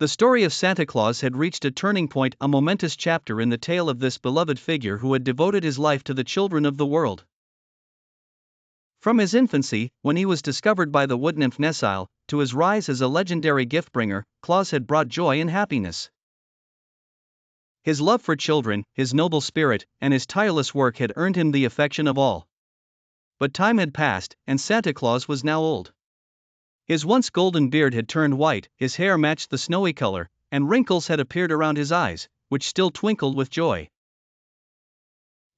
The story of Santa Claus had reached a turning point, a momentous chapter in the tale of this beloved figure who had devoted his life to the children of the world. From his infancy, when he was discovered by the wood nymph Nesile, to his rise as a legendary gift-bringer, Claus had brought joy and happiness. His love for children, his noble spirit, and his tireless work had earned him the affection of all. But time had passed, and Santa Claus was now old. His once golden beard had turned white, his hair matched the snowy color, and wrinkles had appeared around his eyes, which still twinkled with joy.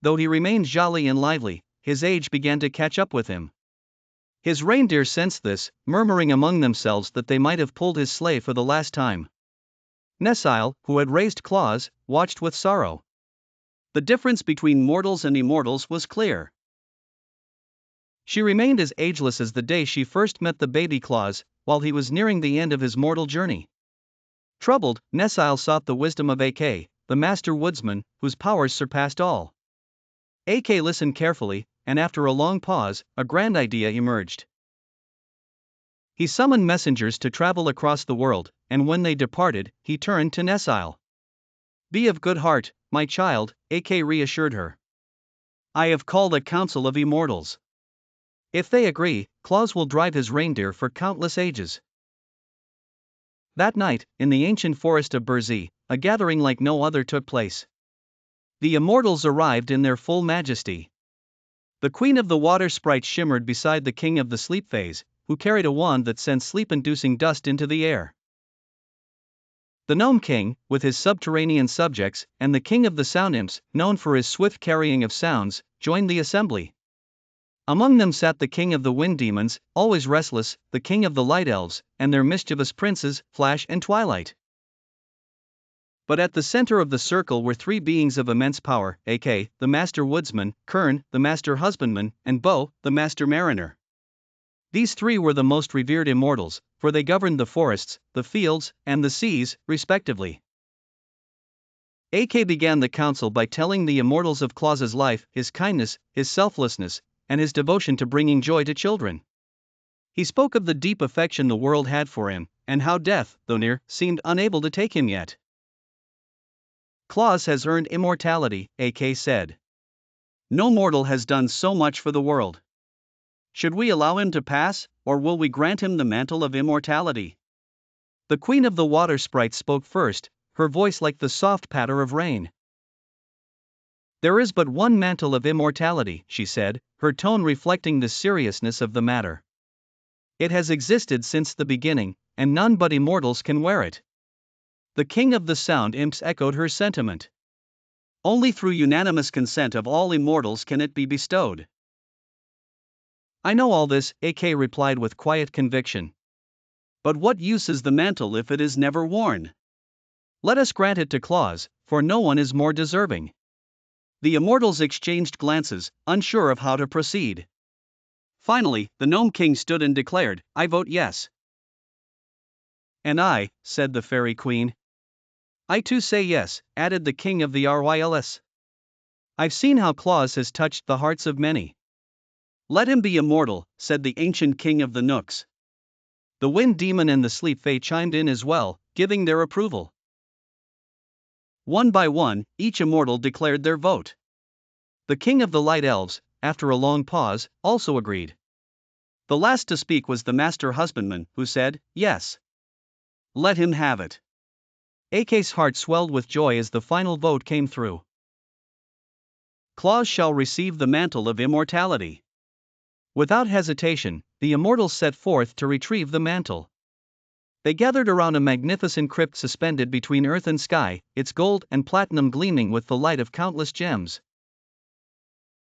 Though he remained jolly and lively, his age began to catch up with him. His reindeer sensed this, murmuring among themselves that they might have pulled his sleigh for the last time. Nesile, who had raised Claus, watched with sorrow. The difference between mortals and immortals was clear. She remained as ageless as the day she first met the baby Claus, while he was nearing the end of his mortal journey. Troubled, Nesile sought the wisdom of AK, the master woodsman, whose powers surpassed all. AK listened carefully, and after a long pause, a grand idea emerged. He summoned messengers to travel across the world, and when they departed, he turned to Nesile. "Be of good heart, my child," AK reassured her. "I have called a council of immortals. If they agree, Claus will drive his reindeer for countless ages." That night, in the ancient forest of Burzee, a gathering like no other took place. The immortals arrived in their full majesty. The queen of the water sprites shimmered beside the king of the sleep phase, who carried a wand that sent sleep-inducing dust into the air. The gnome king, with his subterranean subjects, and the king of the sound imps, known for his swift carrying of sounds, joined the assembly. Among them sat the king of the wind demons, always restless, the king of the light elves, and their mischievous princes, Flash and Twilight. But at the center of the circle were three beings of immense power, AK, the master woodsman, Kern, the master husbandman, and Bo, the master mariner. These three were the most revered immortals, for they governed the forests, the fields, and the seas, respectively. AK began the council by telling the immortals of Claus's life, his kindness, his selflessness, and his devotion to bringing joy to children. He spoke of the deep affection the world had for him, and how death, though near, seemed unable to take him yet. "Claus has earned immortality," AK said. "No mortal has done so much for the world. Should we allow him to pass, or will we grant him the mantle of immortality?" The queen of the water sprites spoke first, her voice like the soft patter of rain. "There is but one mantle of immortality," she said, her tone reflecting the seriousness of the matter. "It has existed since the beginning, and none but immortals can wear it." The king of the sound imps echoed her sentiment. "Only through unanimous consent of all immortals can it be bestowed." "I know all this," AK replied with quiet conviction. "But what use is the mantle if it is never worn? Let us grant it to Claus, for no one is more deserving." The immortals exchanged glances, unsure of how to proceed. Finally, the Gnome King stood and declared, "I vote yes." "And I," said the Fairy Queen. "I too say yes," added the King of the Ryls. "I've seen how Claus has touched the hearts of many." "Let him be immortal," said the ancient King of the Nooks. The Wind Demon and the Sleep Fae chimed in as well, giving their approval. One by one, each immortal declared their vote. The king of the light elves, after a long pause, also agreed. The last to speak was the master husbandman, who said, "Yes. Let him have it." AK's heart swelled with joy as the final vote came through. "Claus shall receive the mantle of immortality." Without hesitation, the immortals set forth to retrieve the mantle. They gathered around a magnificent crypt suspended between earth and sky, its gold and platinum gleaming with the light of countless gems.